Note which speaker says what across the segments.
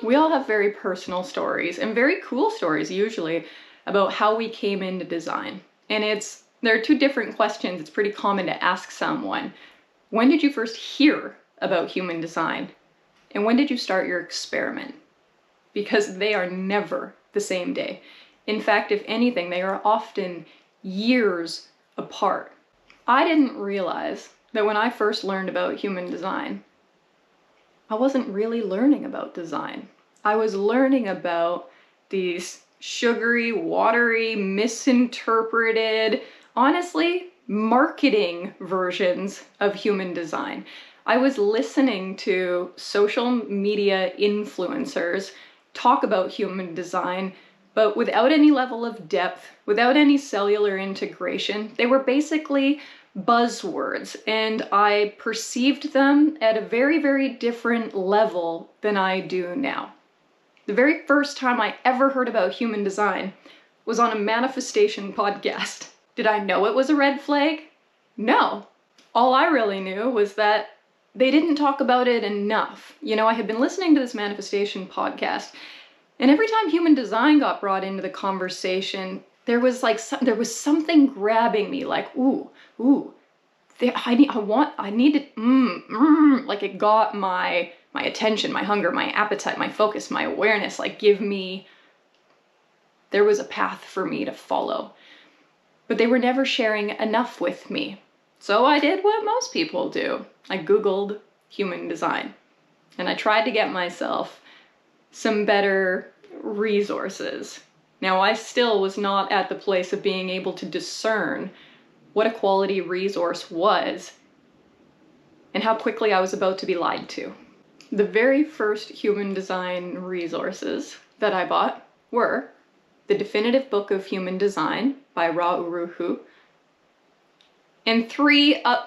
Speaker 1: We all have very personal stories and very cool stories usually about how we came into design. And there are two different questions it's pretty common to ask someone. When did you first hear about human design? And when did you start your experiment? Because they are never the same day. In fact, if anything, they are often years apart. I didn't realize that when I first learned about human design, I wasn't really learning about design. I was learning about these sugary, watery, misinterpreted, honestly, marketing versions of human design. I was listening to social media influencers talk about human design, but without any level of depth, without any cellular integration. They were basically buzzwords, and I perceived them at a very, very different level than I do now. The very first time I ever heard about human design was on a manifestation podcast. Did I know it was a red flag? No. All I really knew was that they didn't talk about it enough. I had been listening to this manifestation podcast, and every time human design got brought into the conversation, there was something grabbing me, like, I needed, like it got my attention, my hunger, my appetite, my focus, my awareness, there was a path for me to follow. But they were never sharing enough with me. So I did what most people do. I Googled human design, and I tried to get myself some better resources. Now, I still was not at the place of being able to discern what a quality resource was and how quickly I was about to be lied to. The very first human design resources that I bought were The Definitive Book of Human Design by Ra Uru Hu, and three other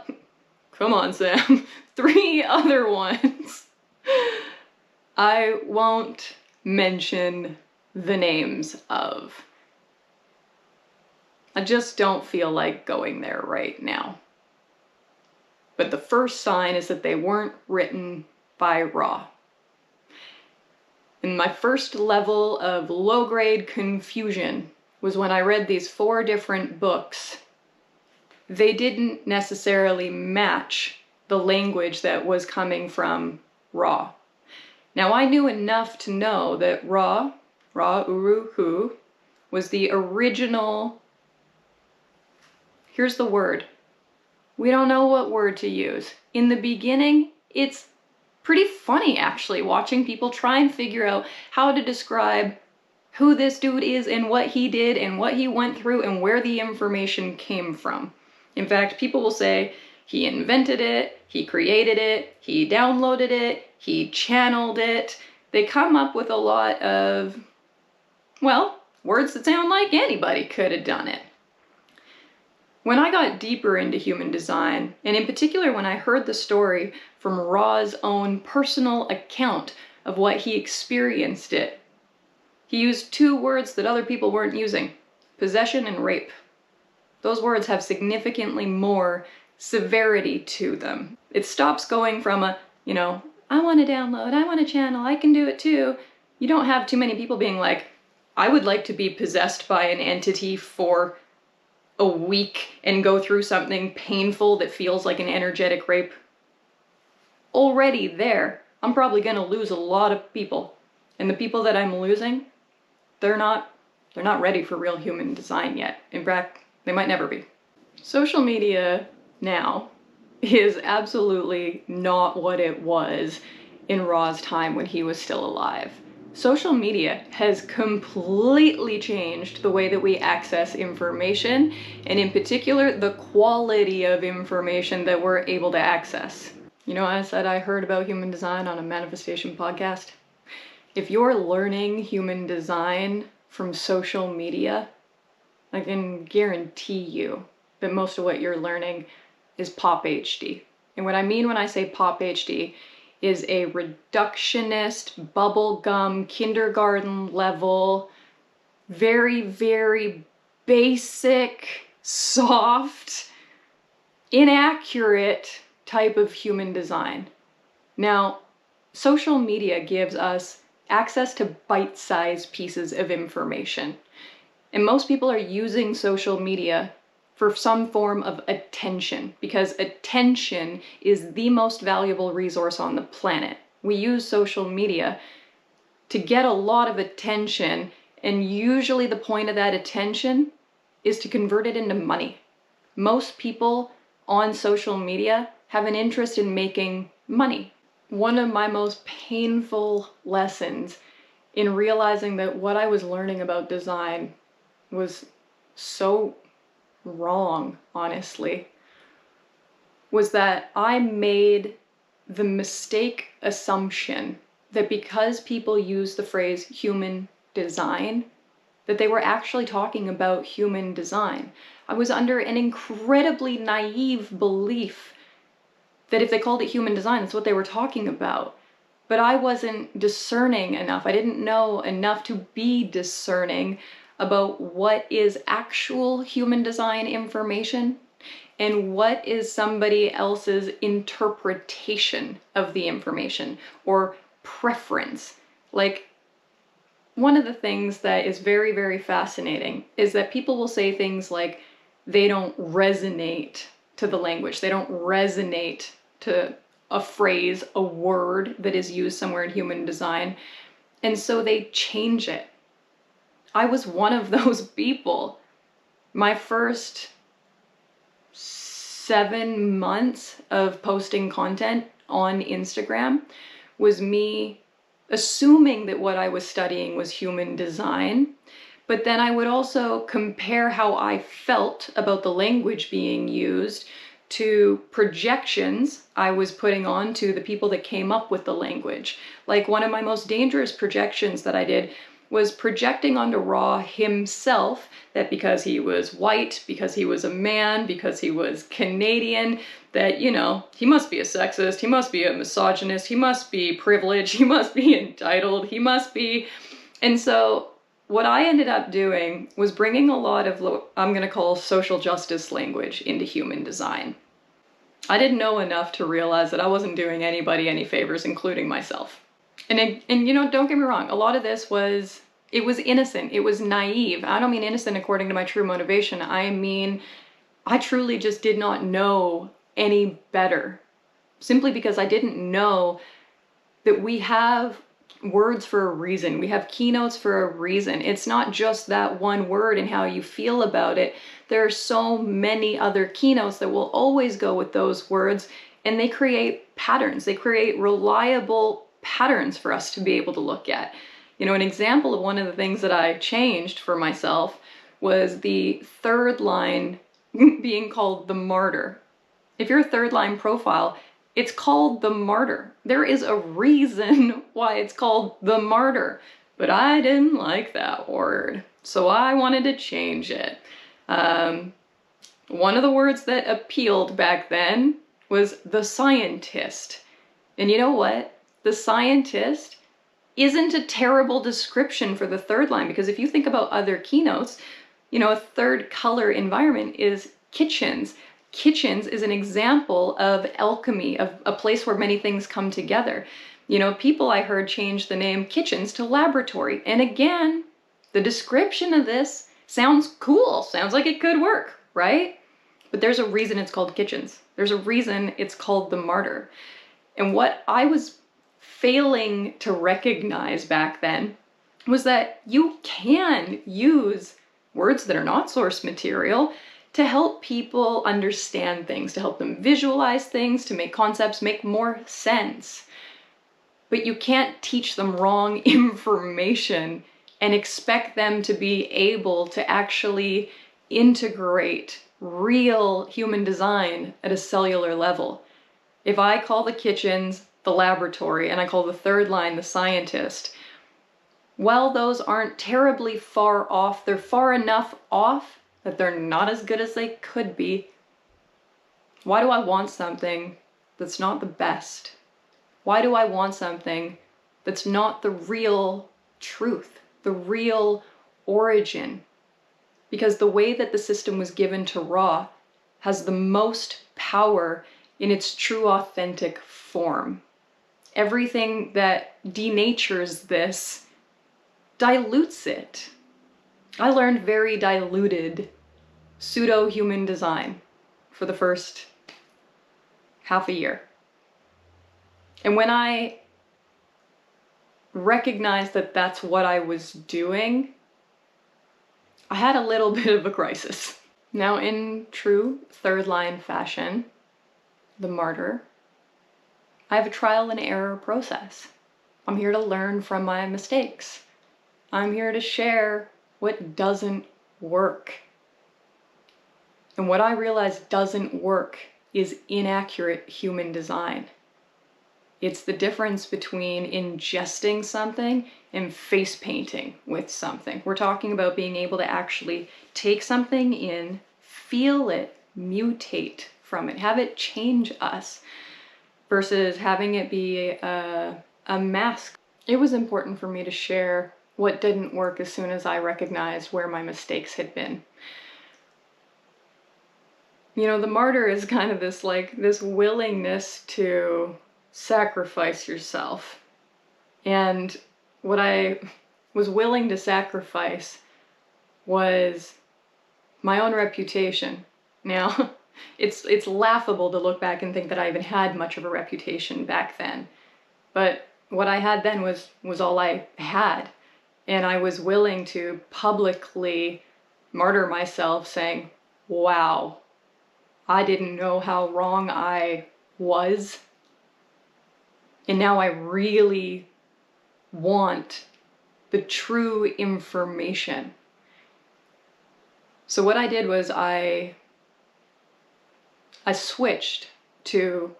Speaker 1: ones I won't mention the names of. I just don't feel like going there right now. But the first sign is that they weren't written by Ra. And my first level of low-grade confusion was when I read these 4 different books. They didn't necessarily match the language that was coming from Ra. Now, I knew enough to know that Ra Uru Hu, was the original, here's the word. We don't know what word to use. In the beginning, it's pretty funny actually watching people try and figure out how to describe who this dude is and what he did and what he went through and where the information came from. In fact, people will say he invented it, he created it, he downloaded it, he channeled it. They come up with a lot of, words that sound like anybody could have done it. When I got deeper into human design, and in particular when I heard the story from Ra's own personal account of what he experienced it, he used 2 words that other people weren't using: possession and rape. Those words have significantly more severity to them. It stops going from I want to download, I want to channel, I can do it too. You don't have too many people being like, I would like to be possessed by an entity for a week and go through something painful that feels like an energetic rape. Already there, I'm probably going to lose a lot of people. And the people that I'm losing, they're not ready for real human design yet. In fact, they might never be. Social media now is absolutely not what it was in Ra's time when he was still alive. Social media has completely changed the way that we access information, and in particular, the quality of information that we're able to access. I said I heard about human design on a manifestation podcast. If you're learning human design from social media, I can guarantee you that most of what you're learning is pop HD. And what I mean when I say pop HD is a reductionist, bubblegum, kindergarten level, very, very basic, soft, inaccurate type of human design. Now, social media gives us access to bite-sized pieces of information. And most people are using social media for some form of attention, because attention is the most valuable resource on the planet. We use social media to get a lot of attention, and usually the point of that attention is to convert it into money. Most people on social media have an interest in making money. One of my most painful lessons in realizing that what I was learning about design was so wrong, honestly, was that I made the mistake assumption that because people use the phrase human design, that they were actually talking about human design. I was under an incredibly naive belief that if they called it human design, that's what they were talking about. But I wasn't discerning enough. I didn't know enough to be discerning about what is actual human design information and what is somebody else's interpretation of the information or preference. Like, one of the things that is very, very fascinating is that people will say things like they don't resonate to the language. They don't resonate to a phrase, a word that is used somewhere in human design, and so they change it. I was one of those people. My first 7 months of posting content on Instagram was me assuming that what I was studying was human design, but then I would also compare how I felt about the language being used to projections I was putting on to the people that came up with the language. Like, one of my most dangerous projections that I did was projecting onto Ra himself that because he was white, because he was a man, because he was Canadian, that, you know, he must be a sexist, he must be a misogynist, he must be privileged, he must be entitled, he must be... And so what I ended up doing was bringing a lot of what I'm going to call social justice language into human design. I didn't know enough to realize that I wasn't doing anybody any favors, including myself. And you know, don't get me wrong, a lot of this was, it was innocent, it was naive. I don't mean innocent according to my true motivation. I mean, I truly just did not know any better, simply because I didn't know that we have words for a reason. We have keynotes for a reason. It's not just that one word and how you feel about it. There are so many other keynotes that will always go with those words, and they create patterns. They create reliable patterns for us to be able to look at. You know, an example of one of the things that I changed for myself was the third line being called the martyr. If you're a third line profile, it's called the martyr. There is a reason why it's called the martyr, but I didn't like that word, so I wanted to change it. One of the words that appealed back then was the scientist. And you know what? The scientist isn't a terrible description for the third line, because if you think about other keynotes, you know, a third color environment is kitchens. Kitchens is an example of alchemy, of a place where many things come together. You know, people I heard change the name kitchens to laboratory. And again, the description of this sounds cool, sounds like it could work, right? But there's a reason it's called kitchens. There's a reason it's called the martyr. And what I was failing to recognize back then was that you can use words that are not source material to help people understand things, to help them visualize things, to make concepts make more sense. But you can't teach them wrong information and expect them to be able to actually integrate real human design at a cellular level. If I call the kitchens the laboratory and I call the third line the scientist, while those aren't terribly far off, they're far enough off that they're not as good as they could be. Why do I want something that's not the best? Why do I want something that's not the real truth, the real origin? Because the way that the system was given to Ra has the most power in its true authentic form. everything that denatures this dilutes it. I learned very diluted pseudo-human design for the first half a year. And when I recognized that that's what I was doing, I had a little bit of a crisis. Now, in true third line fashion, the martyr, I have a trial and error process. I'm here to learn from my mistakes. I'm here to share what doesn't work. And what I realized doesn't work is inaccurate human design. It's the difference between ingesting something and face painting with something. We're talking about being able to actually take something in, feel it, mutate from it, have it change us, versus having it be a mask. It was important for me to share what didn't work as soon as I recognized where my mistakes had been. You know, the martyr is kind of this willingness to sacrifice yourself. And what I was willing to sacrifice was my own reputation. Now, it's laughable to look back and think that I even had much of a reputation back then. But what I had then was all I had. And I was willing to publicly martyr myself, saying, wow, I didn't know how wrong I was. And now I really want the true information. So what I did was I switched to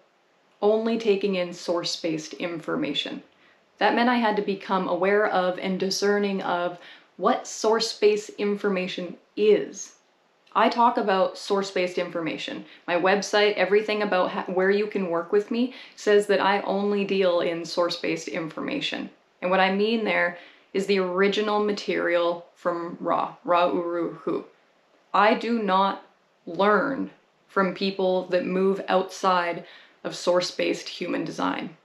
Speaker 1: only taking in source-based information. That meant I had to become aware of and discerning of what source-based information is. I talk about source-based information. My website, everything about where you can work with me says that I only deal in source-based information. And what I mean there is the original material from Ra Uru Hu. I do not learn from people that move outside of source-based human design.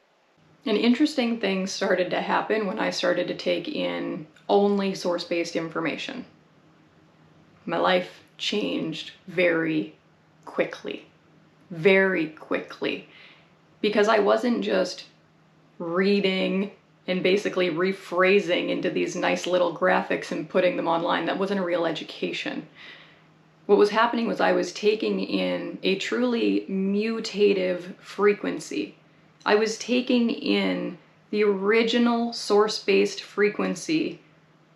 Speaker 1: And interesting things started to happen when I started to take in only source-based information. My life changed very quickly, because I wasn't just reading and basically rephrasing into these nice little graphics and putting them online. That wasn't a real education. What was happening was I was taking in a truly mutative frequency. I was taking in the original source-based frequency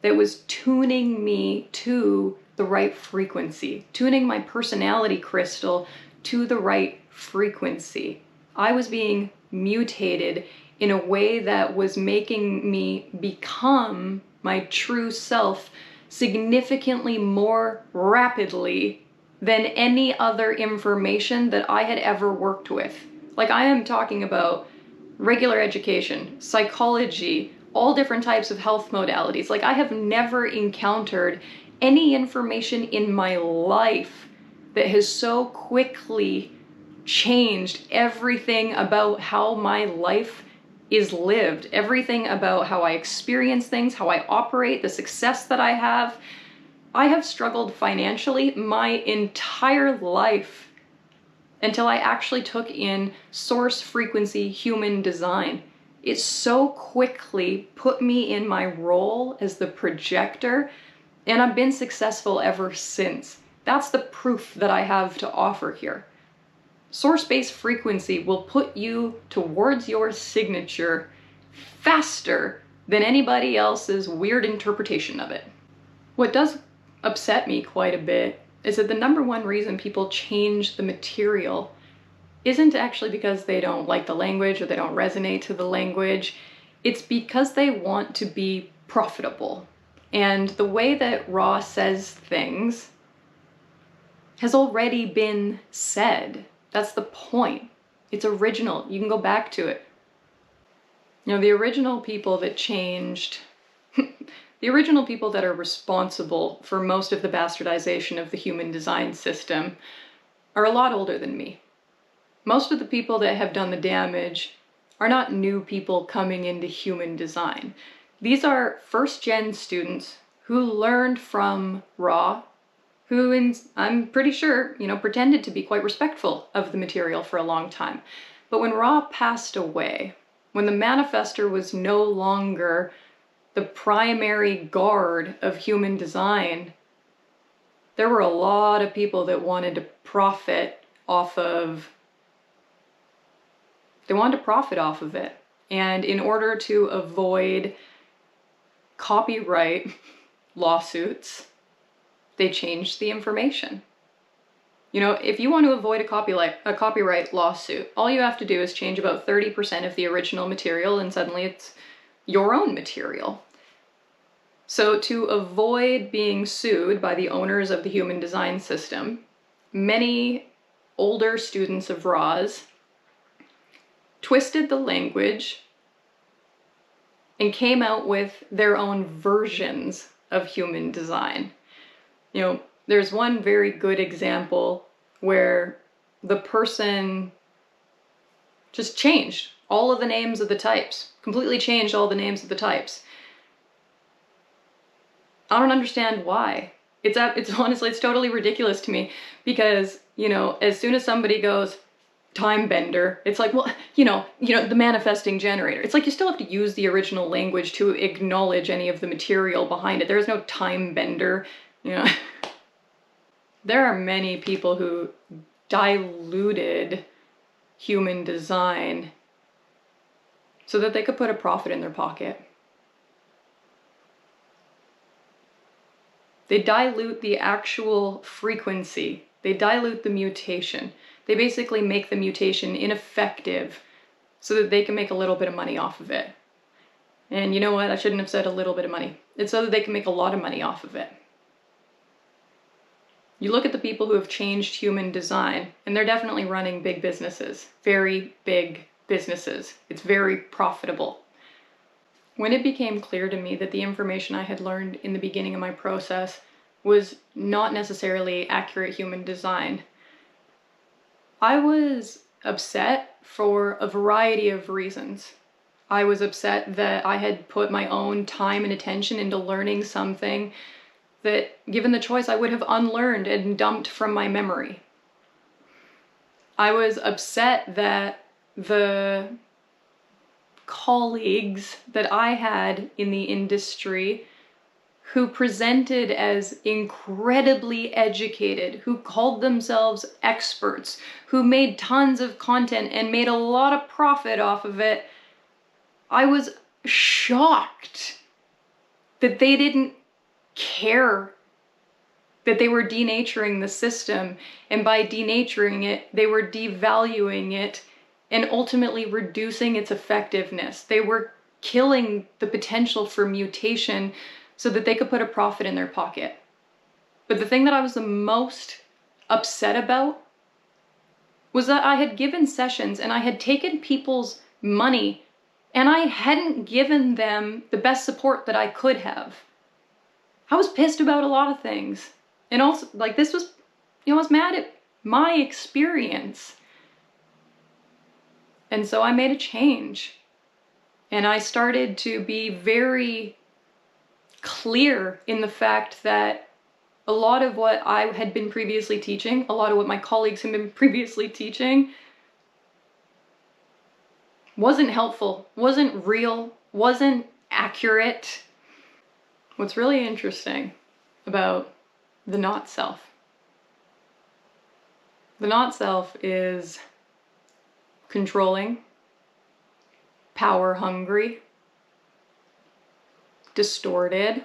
Speaker 1: that was tuning me to the right frequency, tuning my personality crystal to the right frequency. I was being mutated in a way that was making me become my true self significantly more rapidly than any other information that I had ever worked with. Like, I am talking about regular education, psychology, all different types of health modalities. Like, I have never encountered any information in my life that has so quickly changed everything about how my life is lived, everything about how I experience things, how I operate, the success that I have. I have struggled financially my entire life until I actually took in source frequency human design. It so quickly put me in my role as the projector, and I've been successful ever since. That's the proof that I have to offer here. Source-based frequency will put you towards your signature faster than anybody else's weird interpretation of it. What does upset me quite a bit is that the number one reason people change the material isn't actually because they don't like the language or they don't resonate to the language. It's because they want to be profitable. And the way that Ra says things has already been said. That's the point. It's original. You can go back to it. You know, the original people that changed, the original people that are responsible for most of the bastardization of the human design system are a lot older than me. Most of the people that have done the damage are not new people coming into human design. These are first-gen students who learned from Ra, who I'm pretty sure, pretended to be quite respectful of the material for a long time. But when Ra passed away, when the manifester was no longer the primary guard of human design, there were a lot of people that wanted to profit off of it. And in order to avoid copyright lawsuits, they changed the information. If you want to avoid a copyright lawsuit, all you have to do is change about 30% of the original material and suddenly it's your own material. So to avoid being sued by the owners of the human design system, many older students of Ra's twisted the language and came out with their own versions of human design. There's one very good example where the person just changed all of the names of the types, completely changed all the names of the types. I don't understand why. It's honestly, it's totally ridiculous to me because, as soon as somebody goes, time bender, it's like, well, the manifesting generator. It's like you still have to use the original language to acknowledge any of the material behind it. There's no time bender, There are many people who diluted human design so that they could put a profit in their pocket. They dilute the actual frequency. They dilute the mutation. They basically make the mutation ineffective so that they can make a little bit of money off of it. And you know what? I shouldn't have said a little bit of money. It's so that they can make a lot of money off of it. You look at the people who have changed human design, and they're definitely running big businesses, very big businesses. It's very profitable. When it became clear to me that the information I had learned in the beginning of my process was not necessarily accurate human design, I was upset for a variety of reasons. I was upset that I had put my own time and attention into learning something that, given the choice, I would have unlearned and dumped from my memory. I was upset that the colleagues that I had in the industry who presented as incredibly educated, who called themselves experts, who made tons of content and made a lot of profit off of it, I was shocked that they didn't care that they were denaturing the system, and by denaturing it, they were devaluing it and ultimately reducing its effectiveness. They were killing the potential for mutation so that they could put a profit in their pocket. But the thing that I was the most upset about was that I had given sessions and I had taken people's money and I hadn't given them the best support that I could have. I was pissed about a lot of things. And also, this was, I was mad at my experience. And so I made a change. And I started to be very clear in the fact that a lot of what I had been previously teaching, a lot of what my colleagues had been previously teaching, wasn't helpful, wasn't real, wasn't accurate. What's really interesting about the not self. The not self is controlling, power hungry, distorted.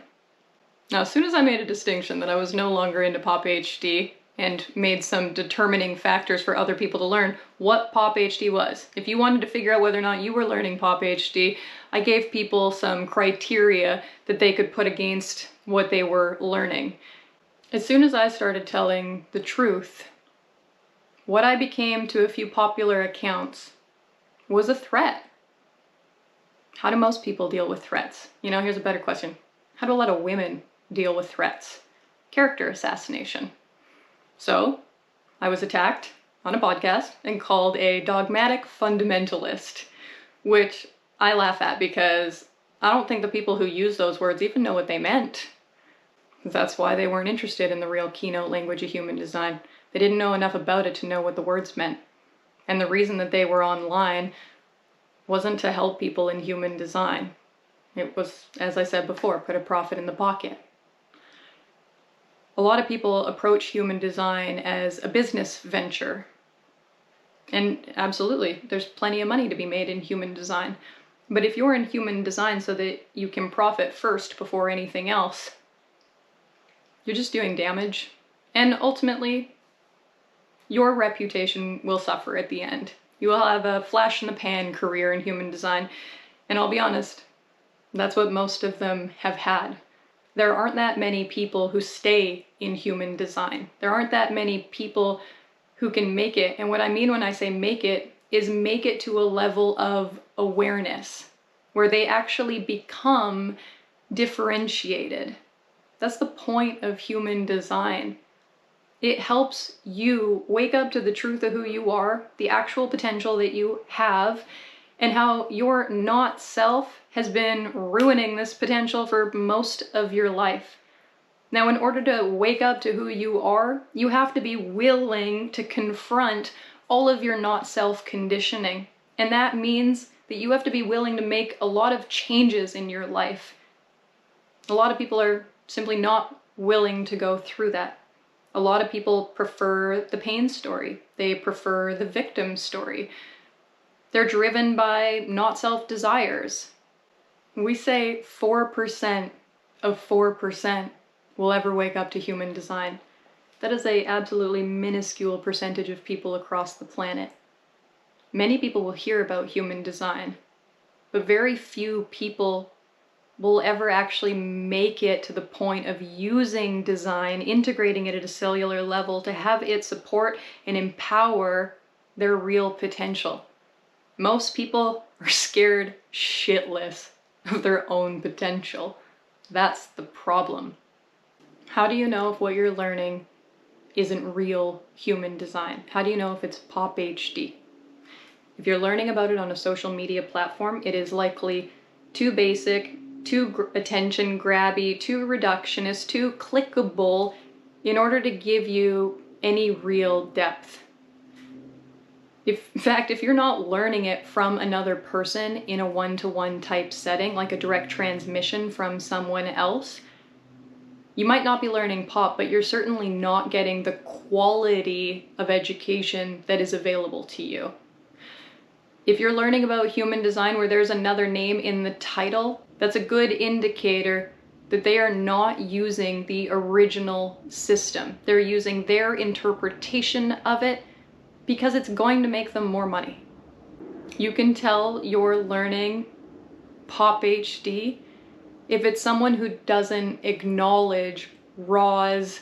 Speaker 1: Now, as soon as I made a distinction that I was no longer into Pop HD and made some determining factors for other people to learn what Pop HD was. If you wanted to figure out whether or not you were learning Pop HD, I gave people some criteria that they could put against what they were learning. As soon as I started telling the truth, what I became to a few popular accounts was a threat. How do most people deal with threats? Here's a better question. How do a lot of women deal with threats? Character assassination. So, I was attacked on a podcast and called a dogmatic fundamentalist, which I laugh at because I don't think the people who use those words even know what they meant. That's why they weren't interested in the real keynote language of human design. They didn't know enough about it to know what the words meant. And the reason that they were online wasn't to help people in human design. It was, as I said before, put a profit in the pocket. A lot of people approach human design as a business venture. And absolutely, there's plenty of money to be made in human design. But if you're in human design so that you can profit first before anything else, you're just doing damage. And ultimately, your reputation will suffer at the end. You will have a flash-in-the-pan career in human design. And I'll be honest, that's what most of them have had. There aren't that many people who stay in human design. There aren't that many people who can make it. And what I mean when I say make it is make it to a level of awareness where they actually become differentiated. That's the point of human design. It helps you wake up to the truth of who you are, the actual potential that you have, and how your not self has been ruining this potential for most of your life. Now, in order to wake up to who you are, you have to be willing to confront all of your not self conditioning. And that means that you have to be willing to make a lot of changes in your life. A lot of people are simply not willing to go through that. A lot of people prefer the pain story. They prefer the victim story. They're driven by not self desires. We say 4% of 4% will ever wake up to human design. That is an absolutely minuscule percentage of people across the planet. Many people will hear about human design, but very few people will ever actually make it to the point of using design, integrating it at a cellular level to have it support and empower their real potential. Most people are scared shitless of their own potential. That's the problem. How do you know if what you're learning isn't real human design? How do you know if it's pop HD? If you're learning about it on a social media platform, it is likely too basic, too attention grabby, too reductionist, too clickable in order to give you any real depth. In fact, if you're not learning it from another person in a one-to-one type setting, like a direct transmission from someone else, you might not be learning pop, but you're certainly not getting the quality of education that is available to you. If you're learning about human design where there's another name in the title, that's a good indicator that they are not using the original system. They're using their interpretation of it because it's going to make them more money. You can tell you're learning pop HD if it's someone who doesn't acknowledge Ra's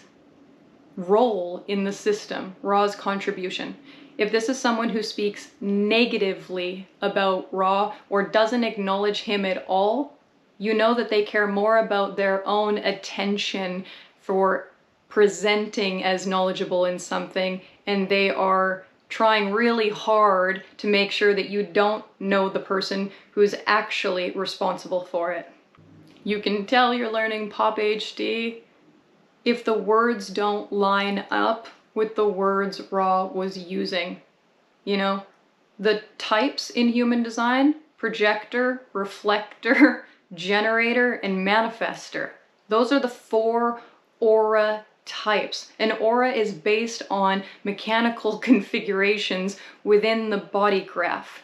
Speaker 1: role in the system, Ra's contribution. If this is someone who speaks negatively about Ra or doesn't acknowledge him at all, you know that they care more about their own attention for presenting as knowledgeable in something, and they are trying really hard to make sure that you don't know the person who's actually responsible for it. You can tell you're learning pop HD if the words don't line up with the words Ra was using. You know, the types in human design: projector, reflector, generator, and manifester. Those are the 4 aura types. An aura is based on mechanical configurations within the body graph.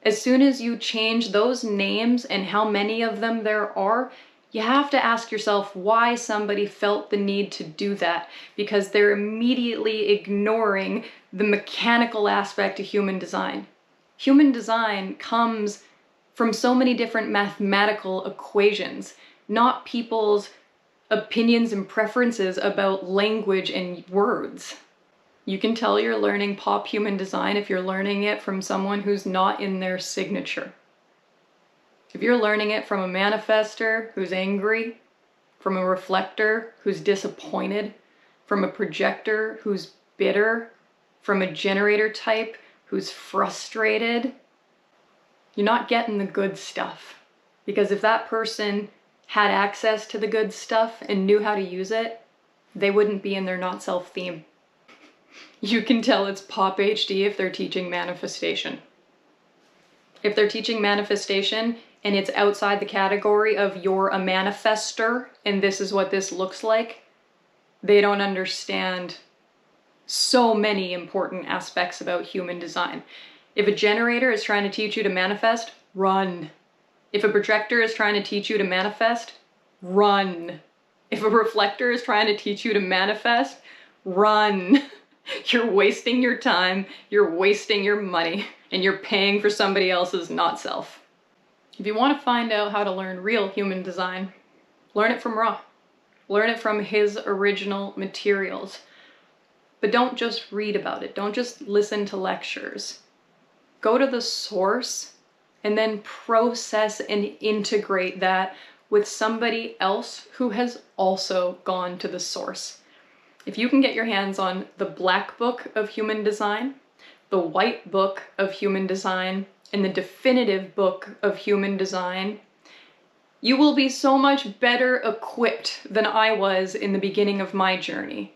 Speaker 1: As soon as you change those names and how many of them there are, you have to ask yourself why somebody felt the need to do that, because they're immediately ignoring the mechanical aspect of human design. Human design comes from so many different mathematical equations, not people's opinions and preferences about language and words. You can tell you're learning pop human design if you're learning it from someone who's not in their signature. If you're learning it from a manifester who's angry, from a reflector who's disappointed, from a projector who's bitter, from a generator type who's frustrated, You're not getting the good stuff. Because if that person had access to the good stuff and knew how to use it, they wouldn't be in their not self theme. You can tell it's pop HD if they're teaching manifestation. If they're teaching manifestation and it's outside the category of you're a manifester and this is what this looks like, they don't understand so many important aspects about human design. If a generator is trying to teach you to manifest, run. If a projector is trying to teach you to manifest, run. If a reflector is trying to teach you to manifest, run. You're wasting your time, you're wasting your money, and you're paying for somebody else's not self. If you want to find out how to learn real human design, learn it from Ra. Learn it from his original materials. But don't just read about it. Don't just listen to lectures. Go to the source and then process and integrate that with somebody else who has also gone to the source. If you can get your hands on the Black Book of Human Design, the White Book of Human Design, and the Definitive Book of Human Design, you will be so much better equipped than I was in the beginning of my journey.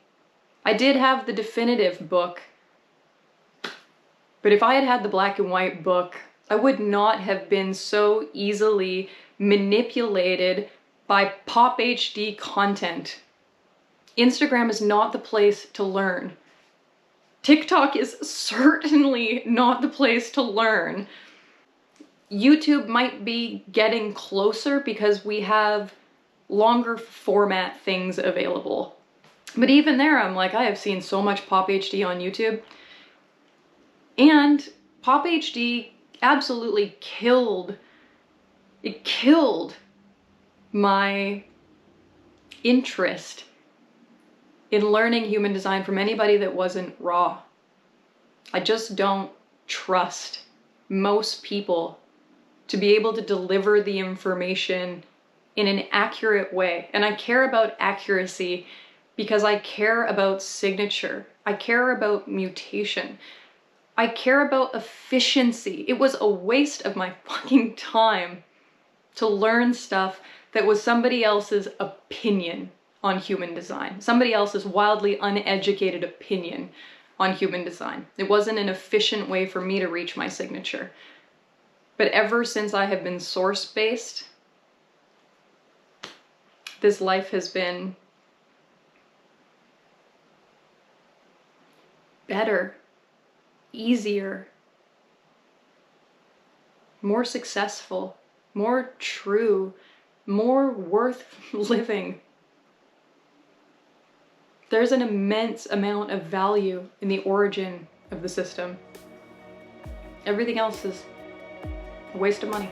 Speaker 1: I did have the Definitive Book, but if I had had the Black and White Book, I would not have been so easily manipulated by pop HD content. Instagram is not the place to learn. TikTok is certainly not the place to learn. YouTube might be getting closer because we have longer format things available. But even there, I'm like, I have seen so much pop HD on YouTube. And pop HD absolutely killed my interest in learning human design from anybody that wasn't Ra. I just don't trust most people to be able to deliver the information in an accurate way. And I care about accuracy because I care about signature. I care about mutation. I care about efficiency. It was a waste of my fucking time to learn stuff that was somebody else's opinion on human design. Somebody else's wildly uneducated opinion on human design. It wasn't an efficient way for me to reach my signature. But ever since I have been source-based, this life has been better, easier, more successful, more true, more worth living. There's an immense amount of value in the origin of the system. Everything else is a waste of money.